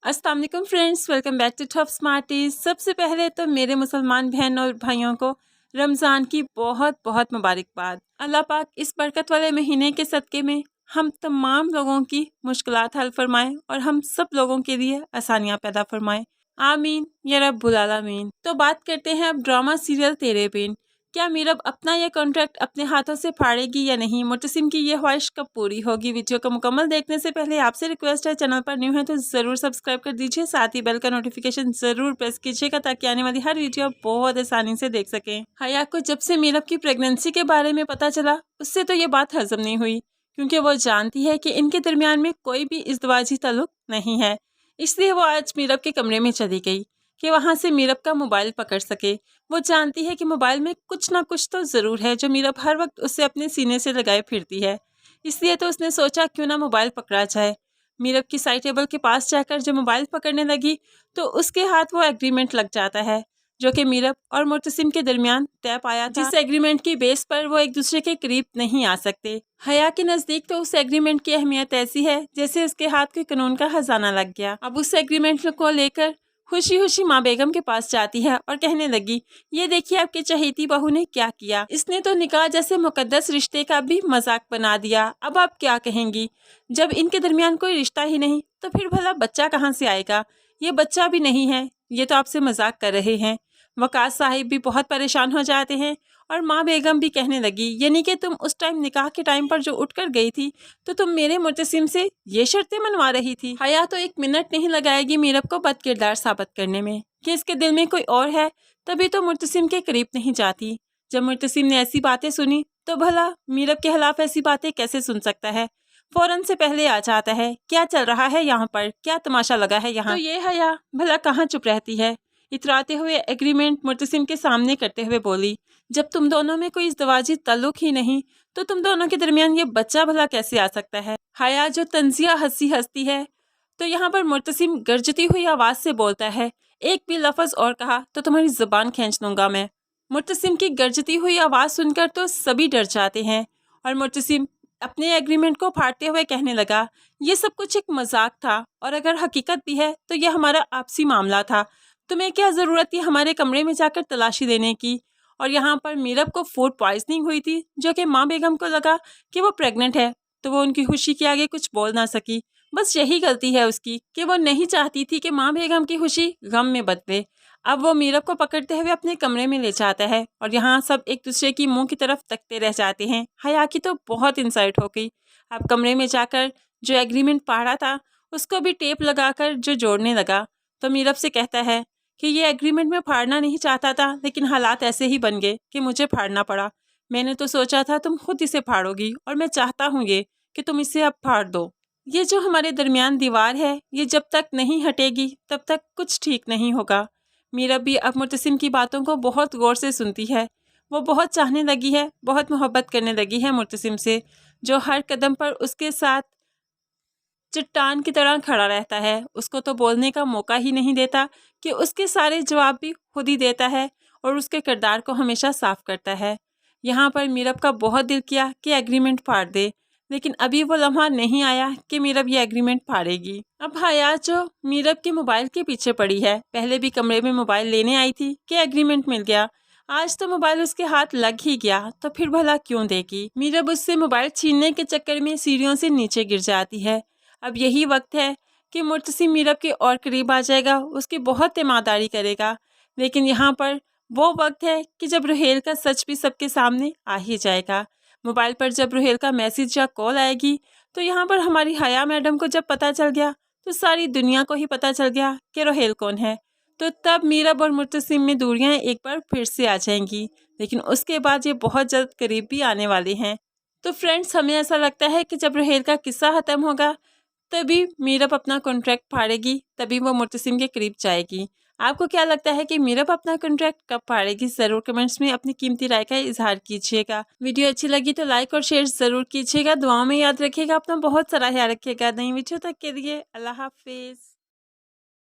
अस्सलाम वालेकुम friends, welcome back to top smarties. सबसे पहले तो मेरे मुसलमान बहन और भाइयों को रमज़ान की बहुत बहुत मुबारकबाद। अल्लाह पाक इस बरकत वाले महीने के सदक़े में हम तमाम लोगों की मुश्किलात हल फरमाए और हम सब लोगों के लिए आसानियाँ पैदा फरमाए। आमीन या रब्बुल आलमीन। तो बात करते हैं अब ड्रामा सीरियल तेरे बिन। क्या मीरब अपना यह कॉन्ट्रैक्ट अपने हाथों से फाड़ेगी या नहीं? मुर्तसिम की ये ख्वाहिश कब पूरी होगी? वीडियो को मुकम्मल देखने से पहले आपसे रिक्वेस्ट है, चैनल पर न्यू है तो ज़रूर सब्सक्राइब कर दीजिए, साथ ही बेल का नोटिफिकेशन ज़रूर प्रेस कीजिएगा ताकि आने वाली हर वीडियो आप बहुत आसानी से देख सकें। हया को जब से मीरब की प्रेगनेंसी के बारे में पता चला उससे तो ये बात हजम नहीं हुई, क्योंकि वो जानती है कि इनके दरमियान में कोई भी इज़्दिवाजी ताल्लुक नहीं है। इसलिए वो आज मीरब के कमरे में चली गई कि वहाँ से मीरब का मोबाइल पकड़ सके। वो जानती है कि मोबाइल में कुछ ना कुछ तो ज़रूर है जो मीरब हर वक्त उससे अपने सीने से लगाए फिरती है। इसलिए तो उसने सोचा क्यों ना मोबाइल पकड़ा जाए। मीरब की साइड टेबल के पास जाकर जब मोबाइल पकड़ने लगी तो उसके हाथ वो एग्रीमेंट लग जाता है जो कि मीरब और मुर्तसिम के दरमियान तय पाया था, जिस एग्रीमेंट की बेस पर वो एक दूसरे के करीब नहीं आ सकते। हया के नज़दीक तो उस एग्रीमेंट की अहमियत ऐसी है जैसे उसके हाथ के कानून का खजाना लग गया। अब उस एग्रीमेंट को लेकर खुशी खुशी माँ बेगम के पास जाती है और कहने लगी, ये देखिए आपकी चहेती बहू ने क्या किया। इसने तो निकाह जैसे मुकद्दस रिश्ते का भी मजाक बना दिया। अब आप क्या कहेंगी? जब इनके दरमियान कोई रिश्ता ही नहीं तो फिर भला बच्चा कहाँ से आएगा? ये बच्चा भी नहीं है, ये तो आपसे मजाक कर रहे हैं। वकास साहिब भी बहुत परेशान हो जाते हैं और माँ बेगम भी कहने लगी, यानी कि तुम उस टाइम निकाह के टाइम पर जो उठकर गई थी तो तुम मेरे मुर्तसिम से ये शर्तें मनवा रही थी। हया तो एक मिनट नहीं लगाएगी मीरब को बदकिरदार साबित करने में कि इसके दिल में कोई और है, तभी तो मुर्तसिम के करीब नहीं जाती। जब मुर्तसिम ने ऐसी बातें सुनी तो भला मीरब के खिलाफ ऐसी बातें कैसे सुन सकता है। फौरन से पहले आ जाता है, क्या चल रहा है यहाँ पर, क्या तमाशा लगा है यहाँ। तो ये हया भला कहाँ चुप रहती है। इतराते हुए एग्रीमेंट मुर्तसिम के सामने करते हुए बोली, जब तुम दोनों में कोई इज़्दिवाजी ताल्लुक ही नहीं तो तुम दोनों के दरमियान ये बच्चा भला कैसे आ सकता है। हया जो तंजिया हंसी हंसती है तो यहाँ पर मुर्तसिम गरजती हुई आवाज़ से बोलता है, एक भी लफ्ज़ और कहा तो तुम्हारी ज़ुबान खींच दूंगा मैं। मुर्तसिम की गरजती हुई आवाज़ सुनकर तो सभी डर जाते हैं और मुर्तसिम अपने एग्रीमेंट को फाड़ते हुए कहने लगा, ये सब कुछ एक मजाक था और अगर हकीकत भी है तो यह हमारा आपसी मामला था। तुम्हें क्या ज़रूरत थी हमारे कमरे में जाकर तलाशी देने की? और यहाँ पर मीरब को फूड पॉइजनिंग हुई थी जो कि माँ बेगम को लगा कि वो प्रेग्नेंट है तो वो उनकी खुशी के आगे कुछ बोल ना सकी। बस यही गलती है उसकी कि वो नहीं चाहती थी कि माँ बेगम की खुशी गम में बदले। अब वो मीरब को पकड़ते हुए अपने कमरे में ले जाता है और यहाँ सब एक दूसरे की मुंह की तरफ तकते रह जाते हैं। हया की तो बहुत इंसल्ट हो गई। अब कमरे में जाकर जो एग्रीमेंट पढ़ा था उसको भी टेप लगाकर जो जोड़ने लगा तो मीरब से कहता है कि ये एग्रीमेंट में फाड़ना नहीं चाहता था, लेकिन हालात ऐसे ही बन गए कि मुझे फाड़ना पड़ा। मैंने तो सोचा था तुम खुद इसे फाड़ोगी और मैं चाहता हूँ ये कि तुम इसे अब फाड़ दो। ये जो हमारे दरमियान दीवार है ये जब तक नहीं हटेगी तब तक कुछ ठीक नहीं होगा। मीरब भी अब मुर्तसिम की बातों को बहुत गौर से सुनती है। वो बहुत चाहने लगी है, बहुत मोहब्बत करने लगी है मुर्तसिम से, जो हर कदम पर उसके साथ चट्टान की तरह खड़ा रहता है। उसको तो बोलने का मौका ही नहीं देता कि उसके सारे जवाब भी खुद ही देता है और उसके किरदार को हमेशा साफ करता है। यहाँ पर मीरब का बहुत दिल किया कि एग्रीमेंट फाड़ दे, लेकिन अभी वो लम्हा नहीं आया कि मीरब ये एग्रीमेंट फाड़ेगी। अब हया जो मीरब के मोबाइल के पीछे पड़ी है, पहले भी कमरे में मोबाइल लेने आई थी कि एग्रीमेंट मिल गया, आज तो मोबाइल उसके हाथ लग ही गया तो फिर भला क्यों देगी। मीरब उससे मोबाइल छीनने के चक्कर में सीढ़ियों से नीचे गिर जाती है। अब यही वक्त है कि मुर्तसिम मीरब के और करीब आ जाएगा, उसकी बहुत ईमानदारी करेगा। लेकिन यहाँ पर वो वक्त है कि जब रुहेल का सच भी सबके सामने आ ही जाएगा। मोबाइल पर जब रुहेल का मैसेज या कॉल आएगी तो यहाँ पर हमारी हया मैडम को जब पता चल गया तो सारी दुनिया को ही पता चल गया कि रुहेल कौन है। तो तब मीरब और मुर्तसिम में दूरियाँ एक बार फिर से आ जाएंगी, लेकिन उसके बाद ये बहुत जल्द करीब भी आने वाले हैं। तो फ्रेंड्स, हमें ऐसा लगता है कि जब रुहेल का किस्सा ख़त्म होगा तभी मीरब अपना कॉन्ट्रैक्ट फाड़ेगी, तभी वो मुर्तसिम के करीब जाएगी। आपको क्या लगता है कि मीरब अपना कॉन्ट्रैक्ट कब फाड़ेगी? ज़रूर कमेंट्स में अपनी कीमती राय का इजहार कीजिएगा। वीडियो अच्छी लगी तो लाइक और शेयर ज़रूर कीजिएगा। दुआओं में याद रखिएगा, अपना बहुत सारा ख्याल रखिएगा। नई वीडियो तक के लिए अल्लाह हाफिज़।